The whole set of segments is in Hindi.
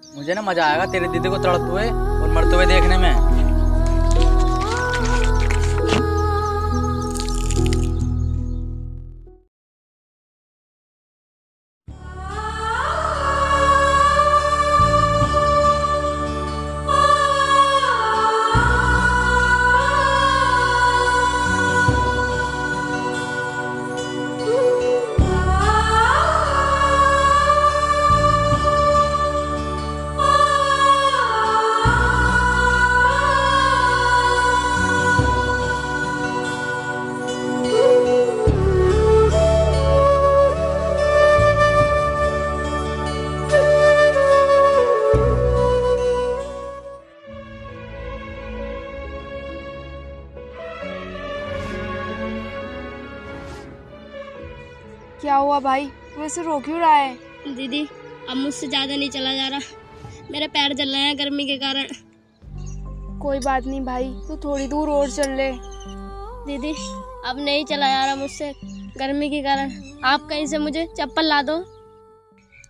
मुझे ना मजा आएगा तेरी दीदी को तड़पते हुए और मरते हुए देखने में। क्या हुआ भाई, तू ऐसे रो क्यों रहा है? दीदी अब मुझसे ज्यादा नहीं चला जा रहा, मेरे पैर जल रहे हैं गर्मी के कारण। कोई बात नहीं भाई, तू थोड़ी दूर और चल ले। दीदी अब नहीं चला जा रहा मुझसे गर्मी के कारण, आप कहीं से मुझे चप्पल ला दो।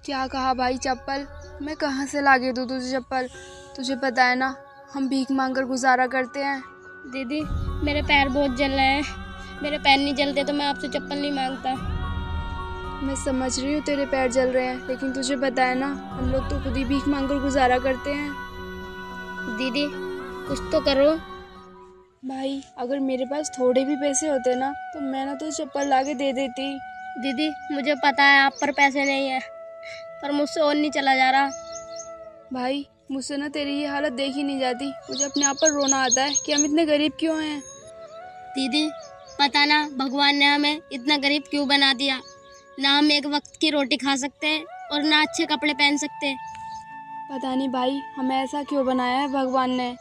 क्या कहा भाई? चप्पल? मैं कहाँ से ला के दूँ तुझे चप्पल? तुझे पता है ना हम भीख मांग कर गुजारा करते हैं। दीदी मेरे पैर बहुत जल रहे हैं, मेरे पैर नहीं जलते तो मैं आपसे चप्पल नहीं मांगता। मैं समझ रही हूँ तेरे पैर जल रहे हैं, लेकिन तुझे पता है ना हम लोग तो खुद ही भीख मांग कर गुजारा करते हैं। दीदी कुछ तो करो। भाई अगर मेरे पास थोड़े भी पैसे होते ना तो मैं ना तुझे चप्पल ला के दे देती। दीदी मुझे पता है आप पर पैसे नहीं है, पर मुझसे और नहीं चला जा रहा। भाई मुझसे ना तेरी ये हालत देखी नहीं जाती, मुझे अपने आप पर रोना आता है कि हम इतने गरीब क्यों हैं। दीदी पता ना भगवान ने हमें इतना गरीब क्यों बना दिया, ना हम एक वक्त की रोटी खा सकते हैं और ना अच्छे कपड़े पहन सकते हैं। पता नहीं भाई हमें ऐसा क्यों बनाया है भगवान ने।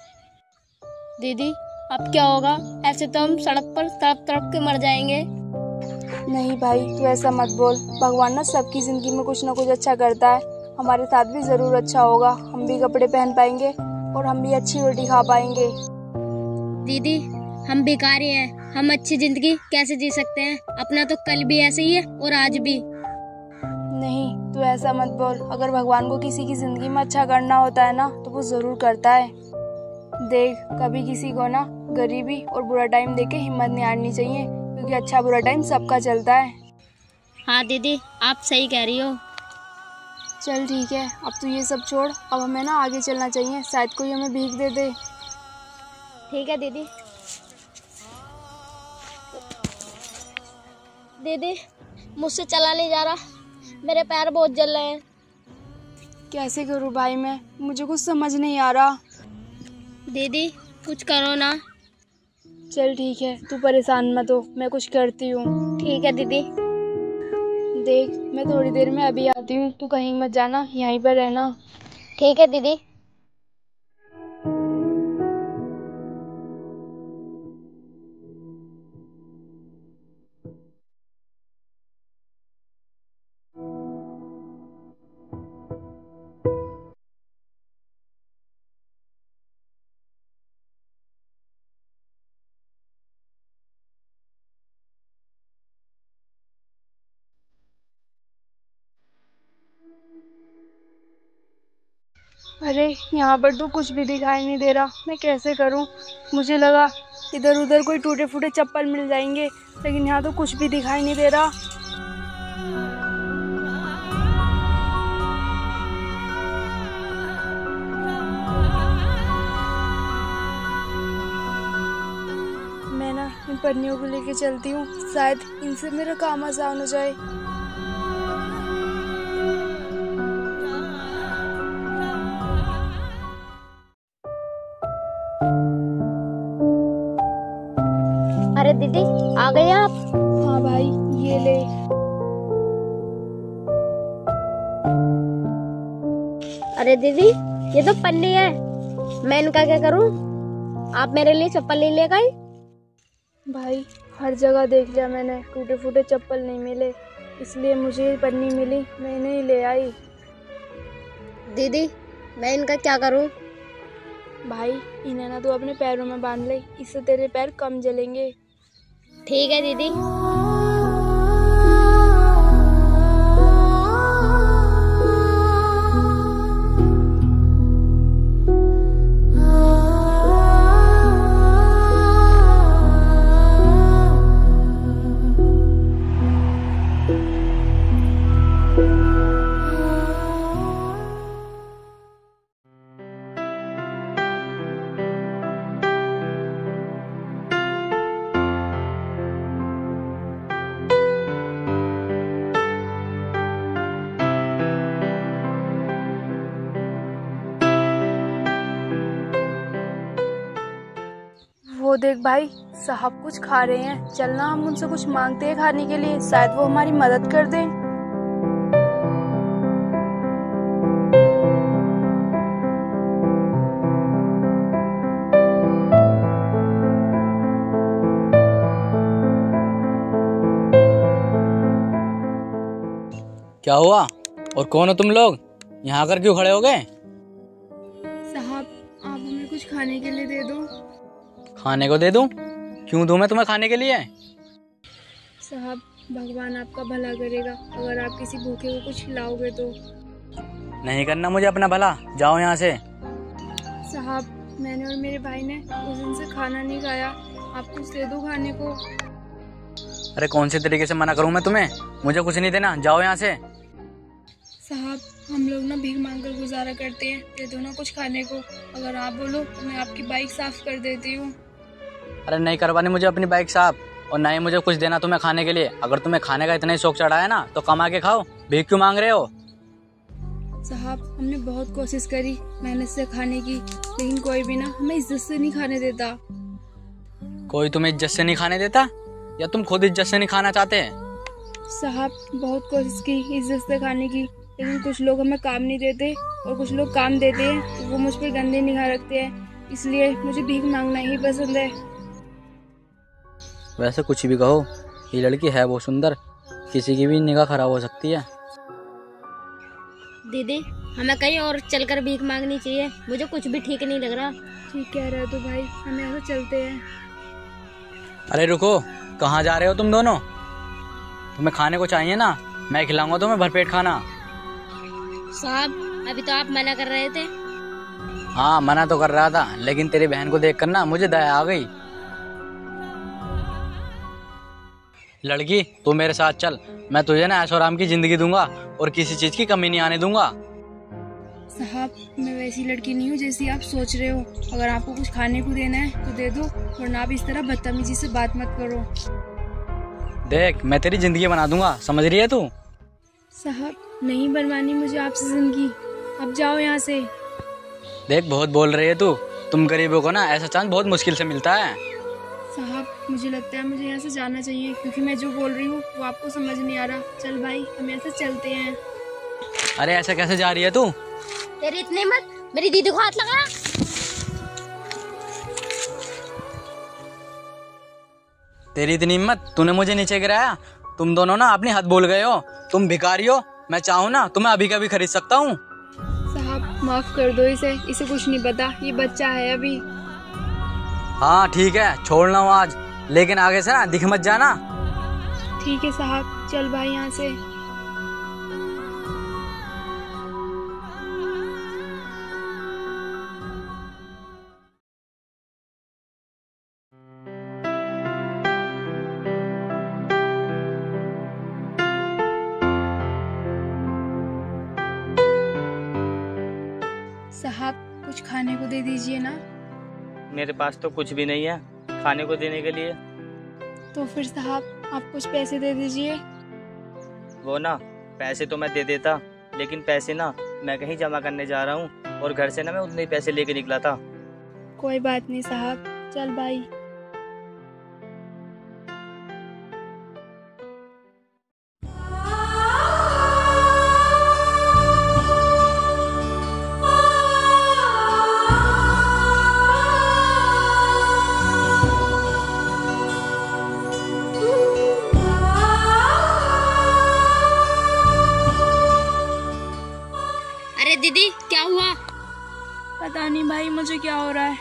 दीदी अब क्या होगा, ऐसे तो हम सड़क पर तड़प तड़प के मर जाएंगे। नहीं भाई तू ऐसा मत बोल, भगवान ना सबकी जिंदगी में कुछ ना कुछ अच्छा करता है, हमारे साथ भी जरूर अच्छा होगा, हम भी कपड़े पहन पाएंगे और हम भी अच्छी रोटी खा पाएंगे। दीदी हम भिखारी हैं, हम अच्छी जिंदगी कैसे जी सकते हैं, अपना तो कल भी ऐसे ही है और आज भी। नहीं तू ऐसा मत बोल, अगर भगवान को किसी की जिंदगी में अच्छा करना होता है ना तो वो जरूर करता है। देख कभी किसी को ना गरीबी और बुरा टाइम देख के हिम्मत नहीं हारनी चाहिए, क्योंकि अच्छा बुरा टाइम सबका चलता है। हाँ दीदी आप सही कह रही हो। चल ठीक है, अब तू ये सब छोड़, अब हमें ना आगे चलना चाहिए, शायद कोई हमें भीख दे दे। ठीक है दीदी। दीदी मुझसे चला नहीं जा रहा, मेरे पैर बहुत जल रहे हैं। कैसे करूँ भाई मैं, मुझे कुछ समझ नहीं आ रहा। दीदी कुछ करो ना। चल ठीक है, तू परेशान मत हो, मैं कुछ करती हूँ। ठीक है दीदी। देख मैं थोड़ी देर में अभी आती हूँ, तू कहीं मत जाना, यहीं पर रहना। ठीक है दीदी। अरे यहाँ पर तो कुछ भी दिखाई नहीं दे रहा, मैं कैसे करूँ? मुझे लगा इधर उधर कोई टूटे फूटे चप्पल मिल जाएंगे, लेकिन यहाँ तो कुछ भी दिखाई नहीं दे रहा। मैं ना इन पन्नियों को लेके चलती हूँ, शायद इनसे मेरा काम आसान हो जाए। अरे दीदी आ गए आप? हाँ भाई ये ले। अरे दीदी ये तो पन्नी है, मैं इनका क्या करूं? आप मेरे लिए चप्पल नहीं ले गए? भाई हर जगह देख लिया मैंने, टूटे फूटे चप्पल नहीं मिले, इसलिए मुझे पन्नी मिली, मैं इन्हें ही ले आई। दीदी मैं इनका क्या करूं? भाई इन्हें ना तो अपने पैरों में बांध ले, इससे तेरे पैर कम जलेंगे। ठीक है दीदी। देख भाई, साहब कुछ खा रहे हैं, चलना हम उनसे कुछ मांगते हैं खाने के लिए, शायद वो हमारी मदद कर दें। क्या हुआ? और कौन हो तुम लोग? यहाँ आकर क्यों खड़े हो गए? साहब आप हमें कुछ खाने के लिए दे दो। खाने को दे दूं? क्यों दूं मैं तुम्हें खाने के लिए? साहब भगवान आपका भला करेगा अगर आप किसी भूखे को कुछ खिलाओगे तो। नहीं करना मुझे अपना भला, जाओ यहाँ से। साहब मैंने और मेरे भाई ने उस दिन से खाना नहीं खाया, आप कुछ दे दो खाने को। अरे कौन से तरीके से मना करूं मैं तुम्हें? मुझे कुछ नहीं देना, जाओ यहाँ से। साहब हम लोग ना भीख मांग कर गुजारा करते हैं, दे दो ना कुछ खाने को। अगर आप बोलो तो मैं आपकी बाइक साफ कर देती हूँ। अरे नहीं करवानी मुझे अपनी बाइक साफ, और ना ही मुझे कुछ देना तुम्हें खाने के लिए। अगर तुम्हें खाने का इतना ही शौक चढ़ा है ना तो कमा के खाओ, भीख क्यों मांग रहे हो? साहब हमने बहुत कोशिश करी मेहनत से खाने की, लेकिन कोई भी ना हमें इज्जत से नहीं खाने देता। कोई तुम्हें इज्जत से नहीं खाने देता, या तुम खुद इज्जत से नहीं खाना चाहते? साहब बहुत कोशिश की इज्जत से खाने की, लेकिन कुछ लोग हमें काम नहीं देते और कुछ लोग काम देते हैं तो वो मुझ पर गंदे निगाह रखते हैं, इसलिए मुझे भीख मांगना ही पसंद है। वैसे कुछ भी कहो, ये लड़की है बहुत सुंदर, किसी की भी निगाह खराब हो सकती है। दीदी हमें कहीं और चलकर भीख मांगनी चाहिए, मुझे कुछ भी ठीक नहीं लग रहा। ठीक कह रहे हो तो भाई, हम यहाँ से चलते हैं। अरे रुको, कहाँ जा रहे हो तुम दोनों? तुम्हें खाने को चाहिए ना, मैं खिलाऊंगा तुम्हें भरपेट खाना। साहब अभी तो आप मना कर रहे थे। हाँ मना तो कर रहा था, लेकिन तेरी बहन को देखकर ना मुझे दया आ गई। लड़की तू मेरे साथ चल, मैं तुझे ना ऐशो आराम की जिंदगी दूंगा और किसी चीज की कमी नहीं आने दूंगा। साहब मैं वैसी लड़की नहीं हूँ जैसी आप सोच रहे हो। अगर आपको कुछ खाने को देना है तो दे दो, वरना आप इस तरह बदतमीजी से बात मत करो। देख मैं तेरी जिंदगी बना दूंगा, समझ रही है तू? साहब नहीं बनवानी मुझे आपसे जिंदगी, अब जाओ यहाँ से। देख बहुत बोल रही है तू, तुम गरीबों को ना ऐसा चांस बहुत मुश्किल से मिलता है। साहब मुझे लगता है मुझे यहाँ से जाना चाहिए, क्योंकि मैं जो बोल रही हूँ वो आपको समझ नहीं आ रहा। चल भाई हम यहाँ से चलते हैं। अरे ऐसा कैसे जा रही है तू? तेरी इतनी मत, मेरी दीदी को हाथ लगा। तेरी इतनी हिम्मत, तूने मुझे नीचे गिराया। तुम दोनों ना अपनी हद भूल गए हो, तुम भिखारी हो। मैं चाहूँ ना तुम्हें अभी का भी खरीद सकता हूँ। साहब माफ कर दो इसे कुछ नहीं पता, ये बच्चा है अभी। हाँ ठीक है, छोड़ना हूँ आज, लेकिन आगे से ना दिख मत जाना। ठीक है साहब, चल भाई यहाँ से। साहब कुछ खाने को दे दीजिए ना। मेरे पास तो कुछ भी नहीं है खाने को देने के लिए। तो फिर साहब आप कुछ पैसे दे दीजिए। वो ना पैसे तो मैं दे देता, लेकिन पैसे ना मैं कहीं जमा करने जा रहा हूँ और घर से ना मैं उतने ही पैसे लेके निकला था। कोई बात नहीं साहब, चल भाई। अरे दीदी क्या हुआ? पता नहीं भाई मुझे क्या हो रहा है,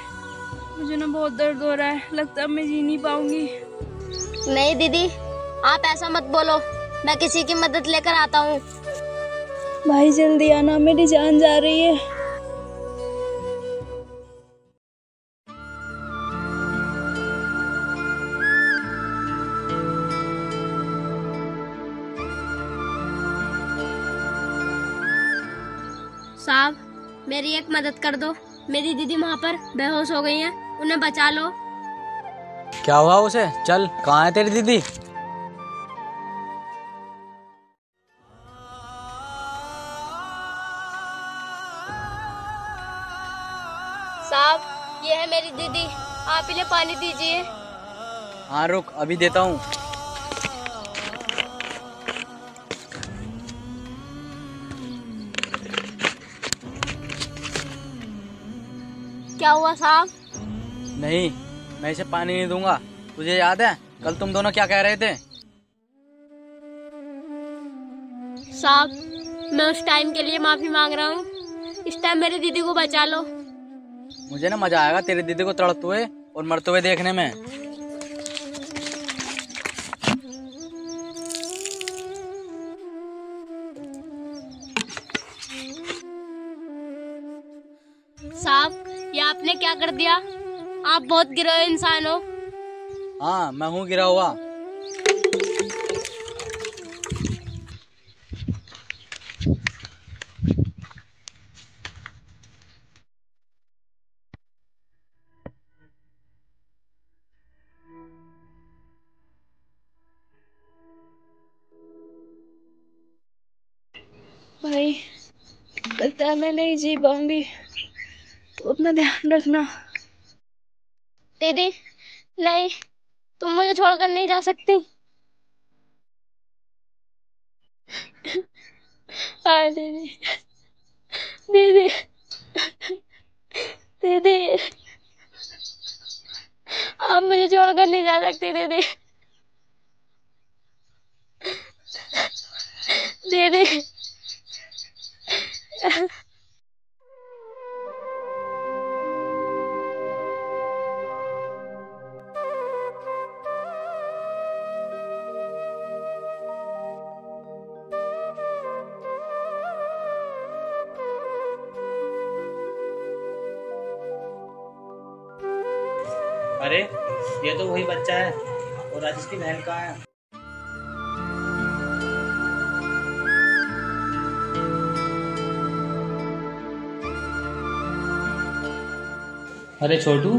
मुझे ना बहुत दर्द हो रहा है, लगता है मैं जी नहीं पाऊंगी। नहीं दीदी आप ऐसा मत बोलो, मैं किसी की मदद लेकर आता हूँ। भाई जल्दी आना, मेरी जान जा रही है। साहब मेरी एक मदद कर दो, मेरी दीदी वहाँ पर बेहोश हो गई हैं, उन्हें बचा लो। क्या हुआ उसे? चल कहाँ है तेरी दीदी? साहब ये है मेरी दीदी। आप इन्हें पानी दीजिए। हाँ रुक, अभी देता हूँ। क्या हुआ साहब? नहीं, मैं इसे पानी नहीं दूंगा। तुझे याद है कल तुम दोनों क्या कह रहे थे? साहब, मैं उस टाइम के लिए माफी मांग रहा हूँ। इस टाइम मेरी दीदी को बचा लो। मुझे ना मजा आएगा तेरी दीदी को तड़पते हुए और मरते हुए देखने में। साहब, ये आपने क्या कर दिया? आप बहुत गिरे हुए इंसान हो। हाँ, मैं हूँ गिरा हुआ। भाई, लगता है मैं नहीं जी पाऊंगी, तो अपना ध्यान रखना। दीदी, नहीं, तुम मुझे छोड़कर नहीं जा सकती। हाँ दीदी, दीदी, दीदी, आप मुझे छोड़कर नहीं जा सकती दीदी। दीदी, अरे ये तो वही बच्चा है। और आज इसकी बहन कहाँ है? अरे छोटू,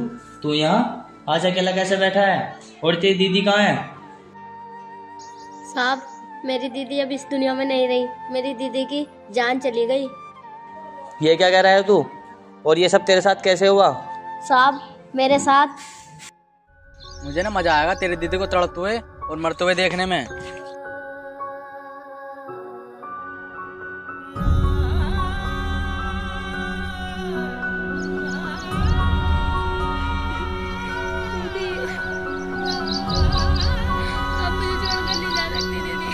तू यहाँ आज अकेला कैसे बैठा है? और तेरी दीदी कहाँ है? साहब, मेरी दीदी अब इस दुनिया में नहीं रही। मेरी दीदी की जान चली गई। ये क्या कह रहा है तू? और ये सब तेरे साथ कैसे हुआ? साहब, मेरे साथ मुझे ना मजा आएगा तेरी दीदी को तड़पते हुए और मरते हुए देखने में। आप मुझे छोड़कर नहीं जा सकती दीदी।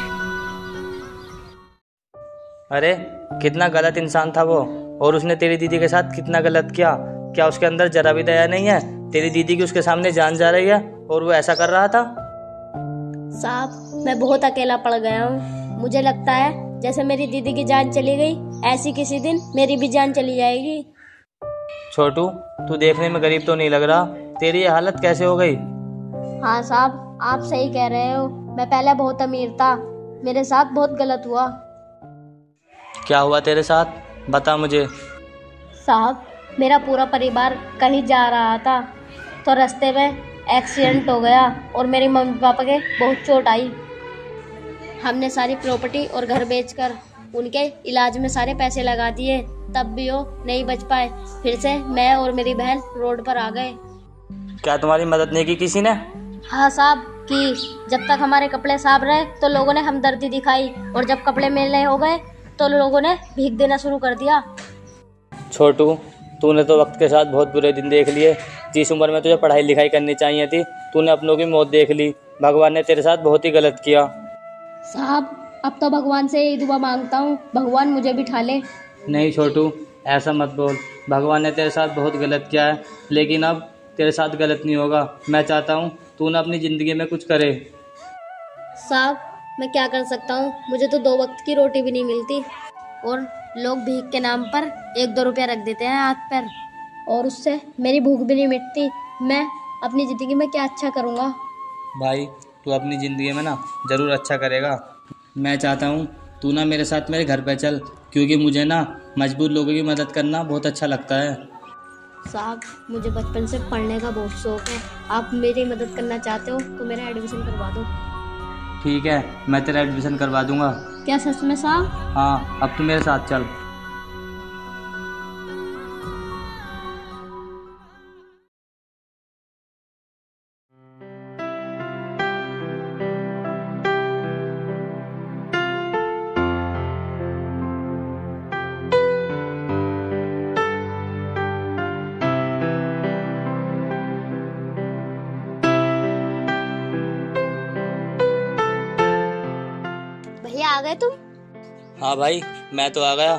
अरे कितना गलत इंसान था वो, और उसने तेरी दीदी के साथ कितना गलत किया। क्या उसके अंदर जरा भी दया नहीं है? तेरी दीदी की उसके सामने जान जा रही है और वो ऐसा कर रहा था। साहब, मैं बहुत अकेला पड़ गया हूँ। मुझे लगता है जैसे मेरी दीदी की जान चली गई, ऐसी किसी दिन मेरी भी जान चली जाएगी। छोटू, तू देखने में गरीब तो नहीं लग रहा। तेरी ये हालत कैसे हो गई? हाँ साहब, आप सही कह रहे हो। मैं पहले बहुत अमीर था। मेरे साथ बहुत गलत हुआ। क्या हुआ तेरे साथ? बता मुझे। साहब, मेरा पूरा परिवार कहीं जा रहा था, तो रास्ते में एक्सीडेंट हो गया और मेरे मम्मी पापा के बहुत चोट आई। हमने सारी प्रॉपर्टी और घर बेचकर उनके इलाज में सारे पैसे लगा दिए, तब भी वो नहीं बच पाए। फिर से मैं और मेरी बहन रोड पर आ गए। क्या तुम्हारी मदद नहीं की किसी ने? हाँ साहब, कि जब तक हमारे कपड़े साफ रहे तो लोगों ने हमदर्दी दिखाई, और जब कपड़े मेले हो गए तो लोगों ने भीख देना शुरू कर दिया। छोटू, तूने तो वक्त के साथ बहुत बुरे दिन देख लिए। जिस उम्र में तुझे पढ़ाई लिखाई करनी चाहिए थी, तूने अपनों की मौत देख ली। भगवान ने तेरे साथ बहुत ही गलत किया। साहब, अब तो भगवान से यही दुआ मांगता हूँ, भगवान मुझे बिठा ले। नहीं छोटू, ऐसा मत बोल। भगवान ने तेरे साथ बहुत गलत किया है, लेकिन अब तेरे साथ गलत नहीं होगा। मैं चाहता हूँ तू ना अपनी ज़िंदगी में कुछ करे। साहब, मैं क्या कर सकता हूँ? मुझे तो 2 वक्त की रोटी भी नहीं मिलती, और लोग भीख के नाम पर 1-2 रुपया रख देते हैं हाथ पर, और उससे मेरी भूख भी नहीं मिटती। मैं अपनी ज़िंदगी में क्या अच्छा करूँगा? भाई, तू अपनी ज़िंदगी में ना ज़रूर अच्छा करेगा। मैं चाहता हूँ तू ना मेरे साथ मेरे घर पे चल, क्योंकि मुझे ना मजबूर लोगों की मदद करना बहुत अच्छा लगता है। साहब, मुझे बचपन से पढ़ने का बहुत शौक है। आप मेरी मदद करना चाहते हो तो मेरा एडमिशन करवा दो। ठीक है, मैं तेरा एडमिशन करवा दूंगा। क्या सच में साहब? हाँ, अब तू मेरे साथ चल। गए तुम? हाँ भाई, मैं तो आ गया।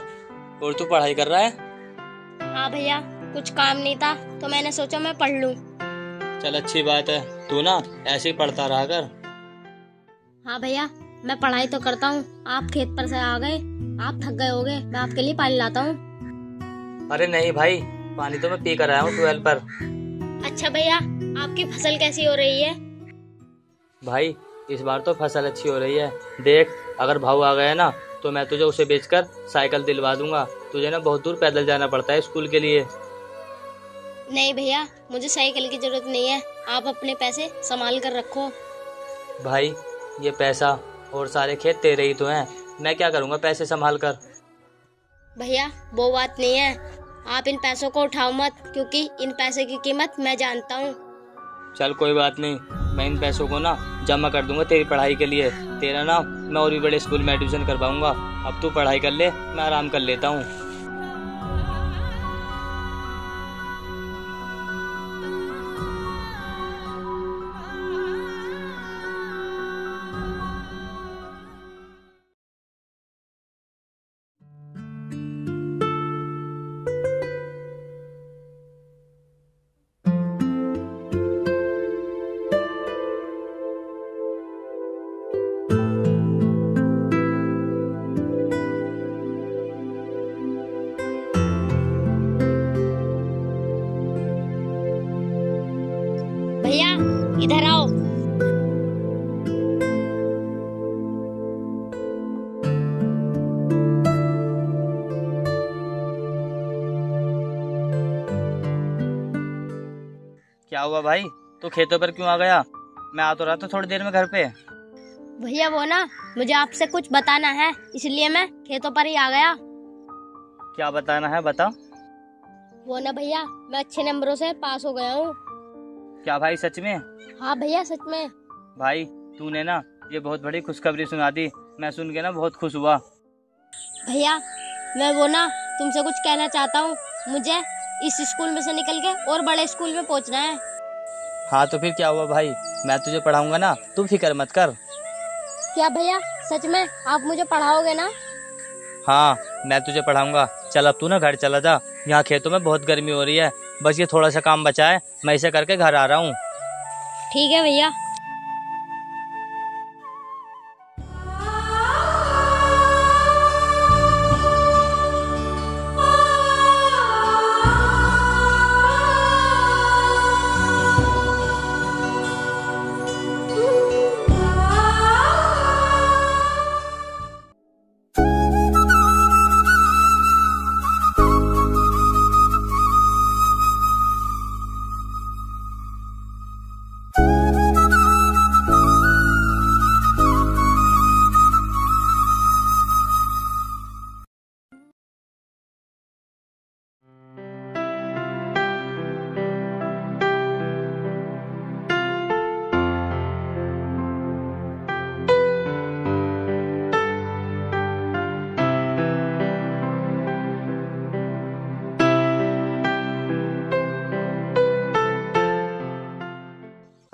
और तू पढ़ाई कर रहा है? हाँ भैया, कुछ काम नहीं था तो मैंने सोचा मैं पढ़ लूँ। चल अच्छी बात है, तू ना ऐसे ही पढ़ता रहा कर। हाँ भैया, मैं पढ़ाई तो करता हूँ। आप खेत पर से आ गए, आप थक गए होगे, मैं आपके लिए पानी लाता हूँ। अरे नहीं भाई, पानी तो मैं पी कर आया हूँ ट्यूबवेल पर। अच्छा भैया, आपकी फसल कैसी हो रही है? भाई इस बार तो फसल अच्छी हो रही है। देख, अगर भाव आ गया ना तो मैं तुझे उसे बेचकर साइकिल दिलवा दूंगा। तुझे ना बहुत दूर पैदल जाना पड़ता है स्कूल के लिए। नहीं भैया, मुझे साइकिल की जरूरत नहीं है, आप अपने पैसे संभाल कर रखो। भाई ये पैसा और सारे खेत तेरे ही तो हैं, मैं क्या करूँगा पैसे संभाल कर। भैया वो बात नहीं है, आप इन पैसों को उठाओ मत, क्योंकि इन पैसे की कीमत मैं जानता हूँ। चल कोई बात नहीं, मैं इन पैसों को ना जमा कर दूंगा तेरी पढ़ाई के लिए। तेरा ना मैं और भी बड़े स्कूल में एडमिशन करवाऊंगा। अब तू पढ़ाई कर ले, मैं आराम कर लेता हूँ। भैया इधर आओ। क्या हुआ भाई, तू खेतों पर क्यों आ गया? मैं आ तो रहा था थोड़ी देर में घर पे। भैया वो ना, मुझे आपसे कुछ बताना है, इसलिए मैं खेतों पर ही आ गया। क्या बताना है, बता। वो ना भैया, मैं अच्छे नंबरों से पास हो गया हूँ। क्या भाई सच में? हाँ भैया सच में। भाई तूने ना ये बहुत बड़ी खुशखबरी सुना दी, मैं सुन के ना बहुत खुश हुआ। भैया मैं वो ना तुमसे कुछ कहना चाहता हूँ, मुझे इस स्कूल में से निकल के और बड़े स्कूल में पहुँचना है। हाँ तो फिर क्या हुआ भाई, मैं तुझे पढ़ाऊंगा ना, तू फिक्र मत कर। क्या भैया सच में आप मुझे पढ़ाओगे ना? हाँ मैं तुझे पढ़ाऊंगा। चल अब तू ना घर चला जा, यहाँ खेतों में बहुत गर्मी हो रही है। बस ये थोड़ा सा काम बचा है, मैं इसे करके घर आ रहा हूँ। ठीक है भैया।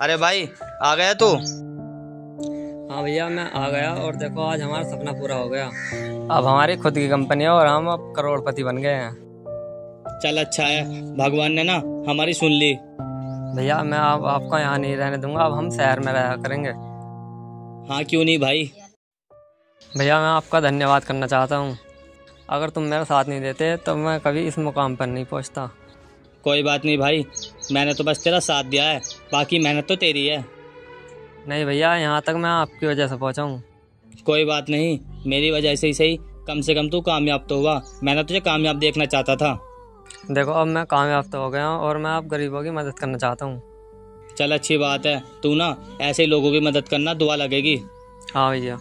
अरे भाई आ गया तू? हाँ भैया मैं आ गया, और देखो आज हमारा सपना पूरा हो गया। अब हमारी खुद की कंपनी है और हम अब करोड़पति बन गए हैं। चल अच्छा है, भगवान ने ना हमारी सुन ली। भैया मैं अब आपको यहाँ नहीं रहने दूंगा, अब हम शहर में रहा करेंगे। हाँ क्यों नहीं भाई। भैया मैं आपका धन्यवाद करना चाहता हूँ, अगर तुम मेरा साथ नहीं देते तो मैं कभी इस मुकाम पर नहीं पहुँचता। कोई बात नहीं भाई, मैंने तो बस तेरा साथ दिया है, बाकी मेहनत तो तेरी है। नहीं भैया, यहाँ तक मैं आपकी वजह से पहुँचा हूँ। कोई बात नहीं, मेरी वजह से ही सही, कम से कम तू कामयाब तो हुआ। मैंने तुझे कामयाब देखना चाहता था। देखो अब मैं कामयाब तो हो गया हूँ और मैं आप गरीबों की मदद करना चाहता हूँ। चल अच्छी बात है, तू ना ऐसे लोगों की मदद करना, दुआ लगेगी। हाँ भैया।